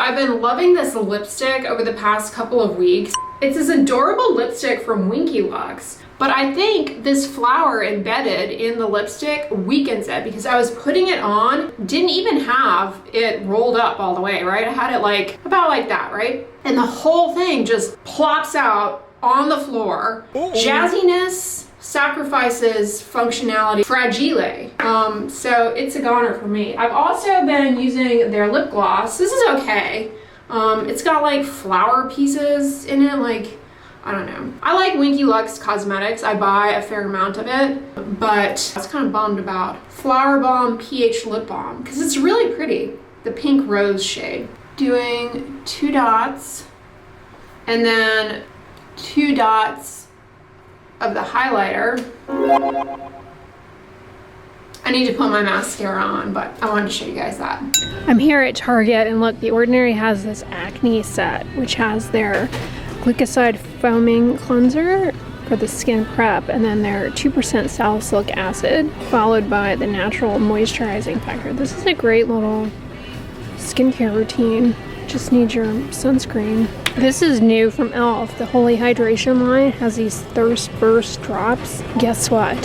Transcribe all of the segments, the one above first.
I've been loving this lipstick over the past couple of weeks. It's this adorable lipstick from Winky Lux, but I think this flower embedded in the lipstick weakens it because I was putting it on, didn't even have it rolled up all the way, right? I had it like about like that, right? And the whole thing just plops out on the floor. Jazziness sacrifices functionality, fragile. So it's a goner for me. I've also been using their lip gloss. This is okay. It's got like flower pieces in it, like, I don't know. I like Winky Lux Cosmetics. I buy a fair amount of it, but I was kind of bummed about Flower Bomb PH Lip Balm because it's really pretty. The pink rose shade. Doing 2 dots and then 2 dots of the highlighter. I need to put my mascara on, but I wanted to show you guys that. I'm here at Target and look, The Ordinary has this acne set, which has their glycoside foaming cleanser for the skin prep, and then their 2% salicylic acid, followed by the natural moisturizing factor. This is a great little skincare routine. Just need your sunscreen. This is new from e.l.f. The Holy Hydration line has these Thirst Burst drops. Guess what?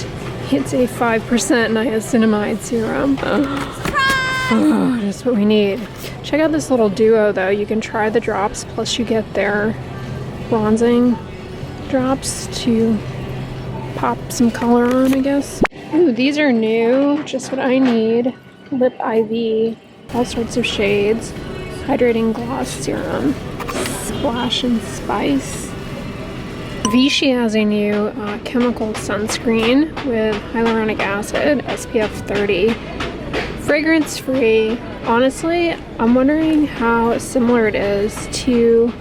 It's a 5% niacinamide serum. Oh, that's what we need. Check out this little duo though. You can try the drops, plus you get their bronzing drops to pop some color on, I guess. Ooh, these are new. Just what I need. Lip IV, all sorts of shades. Hydrating gloss serum. Splash and Spice. Vichy has a new chemical sunscreen with hyaluronic acid, SPF 30. Fragrance free. Honestly, I'm wondering how similar it is to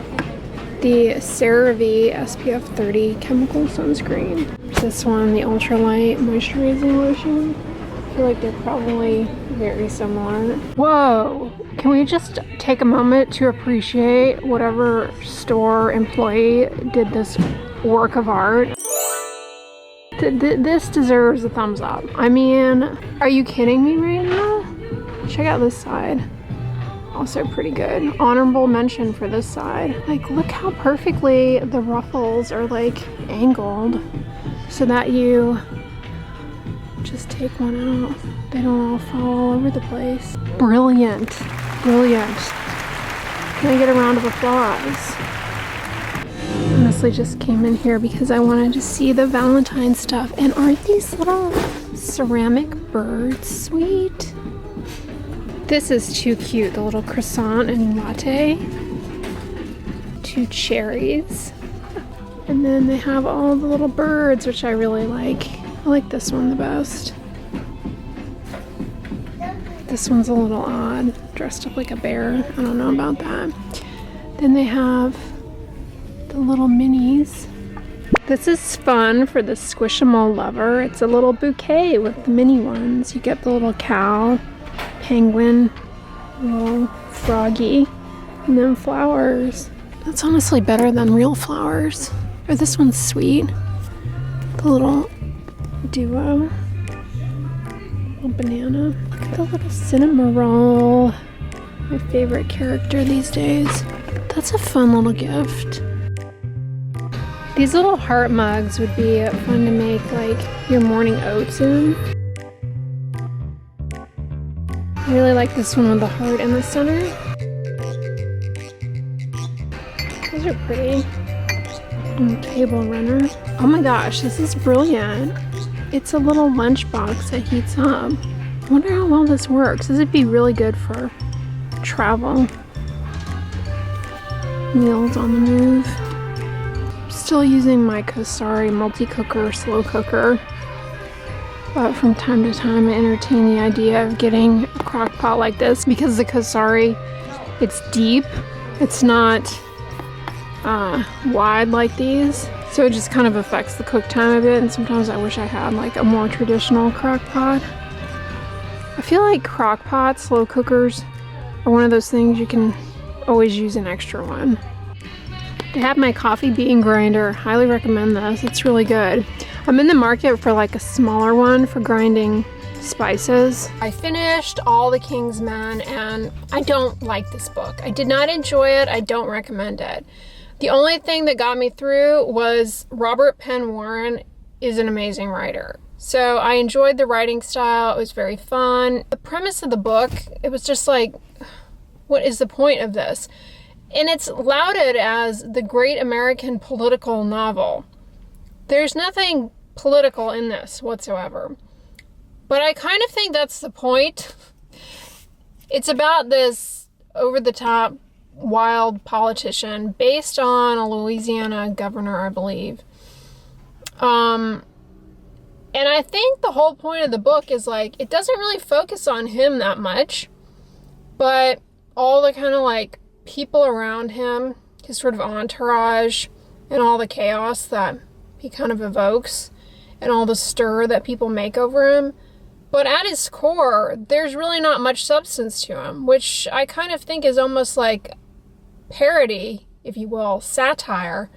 the CeraVe SPF 30 chemical sunscreen. This one, the ultralight moisturizing lotion. I feel like they're probably very similar. Whoa! Can we just take a moment to appreciate whatever store employee did this work of art? This deserves a thumbs up. I mean, are you kidding me right now? Check out this side. Also pretty good. Honorable mention for this side. Like, look how perfectly the ruffles are like angled so that you just take one out. They don't all fall all over the place. Brilliant. Brilliant. Can I get a round of applause? Honestly, just came in here because I wanted to see the Valentine stuff. And aren't these little ceramic birds sweet? This is too cute. The little croissant and latte. 2 cherries. And then they have all the little birds, which I really like. I like this one the best. This one's a little odd. Dressed up like a bear. I don't know about that. Then they have the little minis. This is fun for the Squishmallow lover. It's a little bouquet with the mini ones. You get the little cow, penguin, little froggy, and then flowers. That's honestly better than real flowers. Or this one's sweet. The little duo. Little banana. Look at the little cinema roll. My favorite character these days. That's a fun little gift. These little heart mugs would be fun to make like your morning oats in. I really like this one with the heart in the center. Those are pretty. And table runner. Oh my gosh, this is brilliant. It's a little lunchbox that heats up. I wonder how well this works. This would be really good for travel. Meals on the move. Still using my Kosari multi-cooker slow cooker, but from time to time I entertain the idea of getting a crock pot like this because the Kosari, it's deep, it's not wide like these, so it just kind of affects the cook time a bit, and sometimes I wish I had like a more traditional crock pot. I feel like crock pots, slow cookers, are one of those things you can always use an extra one. I have my coffee bean grinder. Highly recommend this. It's really good. I'm in the market for like a smaller one for grinding spices. I finished All the King's Men and I don't like this book. I did not enjoy it. I don't recommend it. The only thing that got me through was Robert Penn Warren is an amazing writer. So I enjoyed the writing style. It was very fun. The premise of the book, it was just like, what is the point of this? And it's lauded as the great American political novel. There's nothing political in this whatsoever. But I kind of think that's the point. It's about this over-the-top wild politician based on a Louisiana governor, I believe. And I think the whole point of the book is like, it doesn't really focus on him that much, but all the kind of like people around him, his sort of entourage, and all the chaos that he kind of evokes, and all the stir that people make over him. But at his core, there's really not much substance to him, which I kind of think is almost like parody, if you will, satire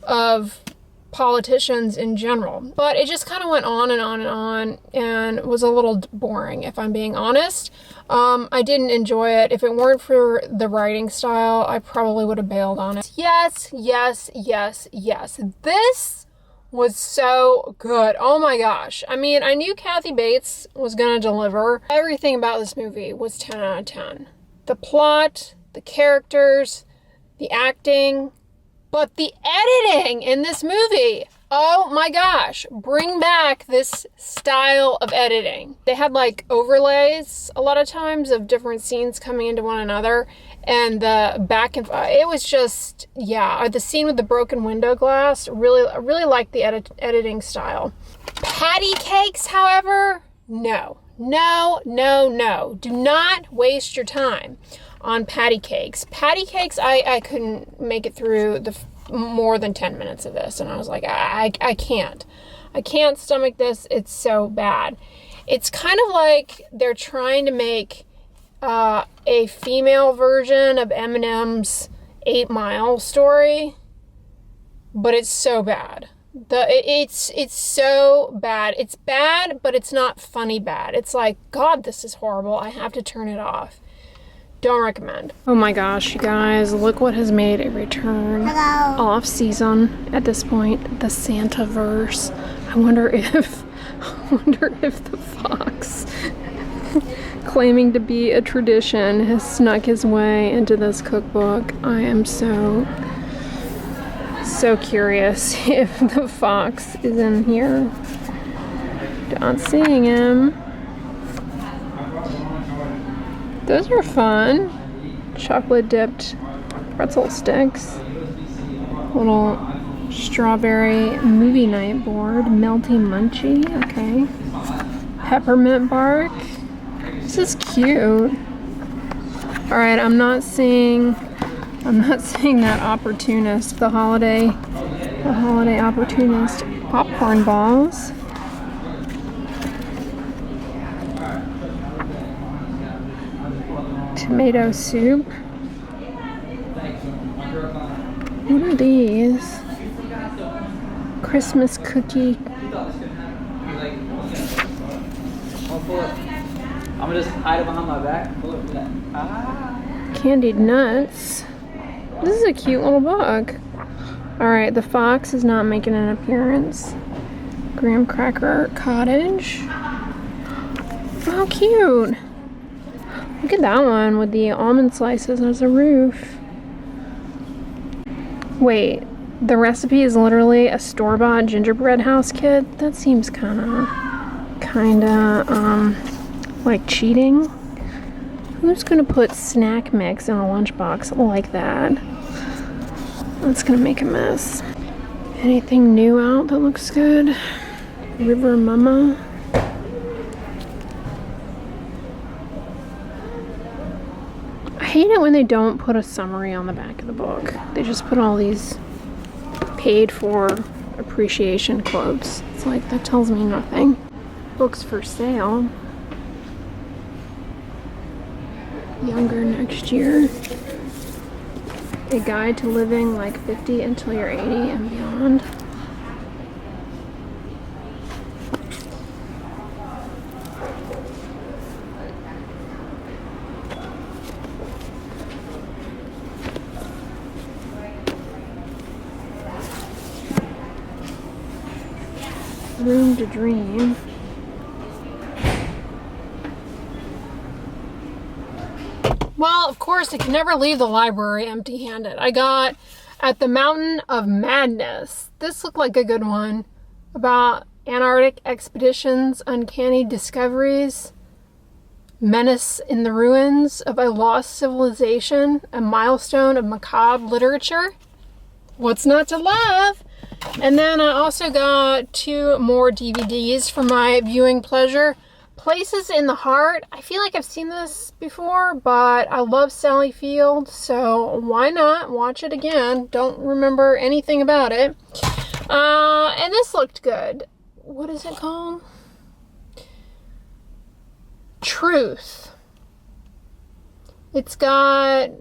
of politicians in general. But it just kind of went on and on and on and was a little boring, if I'm being honest. I didn't enjoy it. If it weren't for the writing style, I probably would have bailed on it. Yes, yes, yes, yes. This was so good. Oh my gosh. I mean, I knew Kathy Bates was gonna deliver. Everything about this movie was 10 out of 10. The plot, the characters, the acting, but the editing in this movie, oh my gosh, bring back this style of editing. They had like overlays a lot of times of different scenes coming into one another, and the back and it was just, yeah, the scene with the broken window glass, I really liked the editing style. Patty cakes, however, no. Do not waste your time on patty cakes. Patty cakes, I couldn't make it through the more than 10 minutes of this, and I was like, I can't stomach this. It's so bad. It's kind of like they're trying to make a female version of Eminem's 8 Mile story, but it's so bad. It's so bad. It's bad, but it's not funny bad. It's like, God, this is horrible. I have to turn it off. Don't recommend. Oh my gosh, you guys, look what has made a return. Hello. Off season at this point, the Santaverse. I wonder if the fox claiming to be a tradition has snuck his way into this cookbook. I am so curious if the fox is in here. Not seeing him. Those are fun. Chocolate dipped pretzel sticks. Little strawberry movie night board. Melty munchie. Okay. Peppermint bark. This is cute. Alright, I'm not seeing that opportunist. The holiday opportunist popcorn balls. Tomato soup. What are these? Christmas cookie. I'm gonna just hide it behind my back. Candied nuts. This is a cute little book. Alright, the fox is not making an appearance. Graham cracker cottage. How cute. Look at that one with the almond slices as a roof. Wait, the recipe is literally a store-bought gingerbread house kit? That seems kinda, like cheating. Who's gonna put snack mix in a lunchbox like that? That's gonna make a mess. Anything new out that looks good? River Mama. I hate it when they don't put a summary on the back of the book. They just put all these paid for appreciation quotes. It's like, that tells me nothing. Books for sale. Younger next year. A guide to living like 50 until you're 80 and beyond. room to dream. Well, of course, I can never leave the library empty-handed. I got At the Mountain of Madness. This looked like a good one. About Antarctic expeditions, uncanny discoveries, menace in the ruins of a lost civilization, a milestone of macabre literature. What's not to love? And then I also got 2 more DVDs for my viewing pleasure. Places in the Heart. I feel like I've seen this before, but I love Sally Field, so why not watch it again? Don't remember anything about it. And this looked good. What is it called? Truth. It's got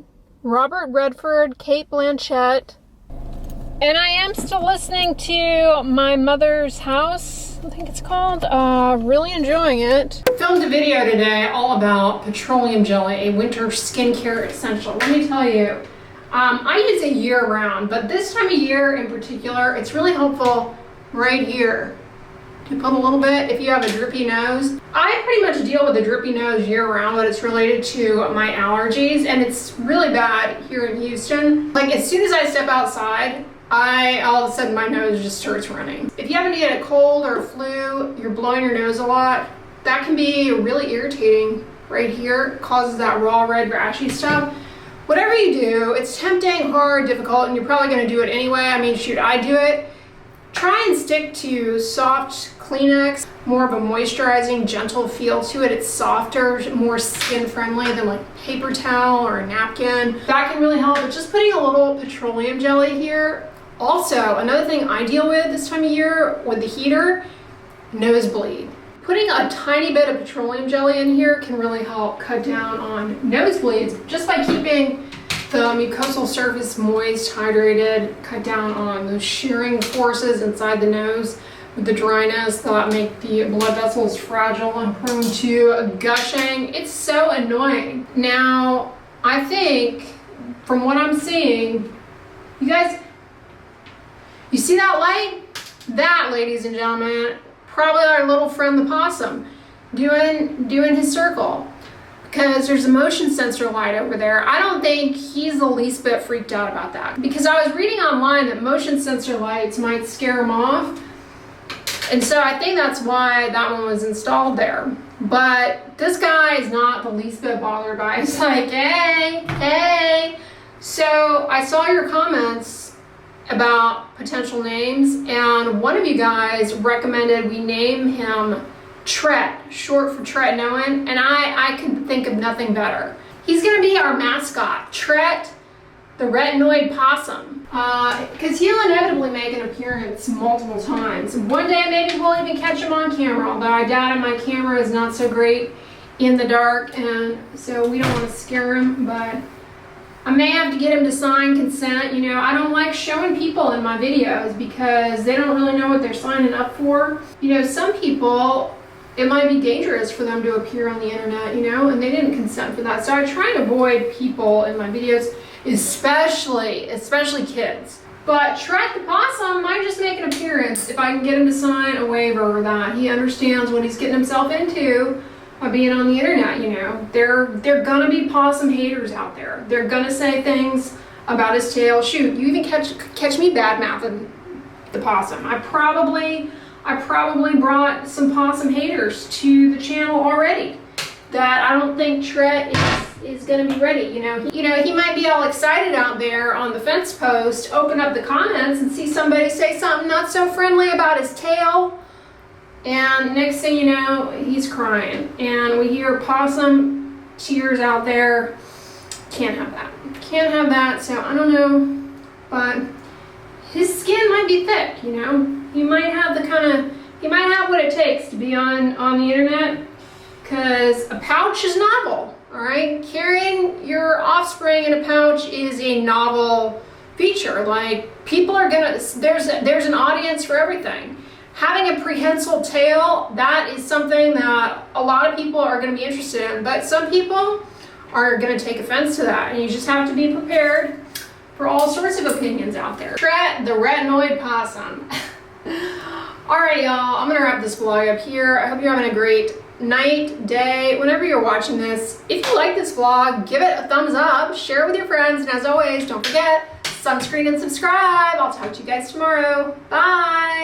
Robert Redford, Cate Blanchett, and I am still listening to My Mother's House, I think it's called. Really enjoying it. I filmed a video today all about petroleum jelly, a winter skincare essential. Let me tell you, I use it year round, but this time of year in particular, it's really helpful right here. To put a little bit if you have a drippy nose. I pretty much deal with a drippy nose year round, but it's related to my allergies, and it's really bad here in Houston. Like as soon as I step outside, all of a sudden my nose just starts running. If you happen to get a cold or a flu, you're blowing your nose a lot, that can be really irritating right here. It causes that raw red rashy stuff. Whatever you do, it's tempting, hard, difficult, and you're probably gonna do it anyway. I mean, shoot, I do it. Try and stick to soft Kleenex, more of a moisturizing, gentle feel to it. It's softer, more skin friendly than like paper towel or a napkin. That can really help, but just putting a little petroleum jelly here. Also, another thing I deal with this time of year with the heater, nosebleed. Putting a tiny bit of petroleum jelly in here can really help cut down on nosebleeds just by keeping the mucosal surface moist, hydrated, cut down on those shearing forces inside the nose with the dryness that make the blood vessels fragile and prone to gushing. It's so annoying. Now, I think from what I'm seeing, you guys, you see that light? That, ladies and gentlemen, probably our little friend the possum doing his circle. Because there's a motion sensor light over there. I don't think he's the least bit freaked out about that. Because I was reading online that motion sensor lights might scare him off. And so I think that's why that one was installed there. But this guy is not the least bit bothered by it. It's like, hey, hey. So I saw your comments about potential names, and one of you guys recommended we name him Tret, short for tretinoin, and I could think of nothing better. He's gonna be our mascot, Tret, the retinoid possum, because he'll inevitably make an appearance multiple times. One day maybe we'll even catch him on camera, although I doubt it. My camera is not so great in the dark, and so we don't want to scare him, but I may have to get him to sign consent. You know, I don't like showing people in my videos because they don't really know what they're signing up for. You know, some people, it might be dangerous for them to appear on the internet, you know, and they didn't consent for that. So I try and avoid people in my videos, especially kids. But Shrek the Possum might just make an appearance if I can get him to sign a waiver that he understands what he's getting himself into by being on the internet, you know. They're gonna be possum haters out there. They're gonna say things about his tail. Shoot, you even catch me bad-mouthing the possum. I probably brought some possum haters to the channel already that I don't think Tret is gonna be ready, you know. He might be all excited out there on the fence post, open up the comments and see somebody say something not so friendly about his tail, and next thing you know, he's crying. And we hear possum tears out there. Can't have that. Can't have that, so I don't know, but his skin might be thick, you know. He might have what it takes to be on the internet, because a pouch is novel, all right? Carrying your offspring in a pouch is a novel feature. Like, people are gonna, there's an audience for everything. Having a prehensile tail, that is something that a lot of people are gonna be interested in, but some people are gonna take offense to that, and you just have to be prepared for all sorts of opinions out there. Tret, the retinoid possum. All right, y'all, I'm gonna wrap this vlog up here. I hope you're having a great night, day, whenever you're watching this. If you like this vlog, give it a thumbs up, share it with your friends, and as always, don't forget, sunscreen and subscribe. I'll talk to you guys tomorrow. Bye.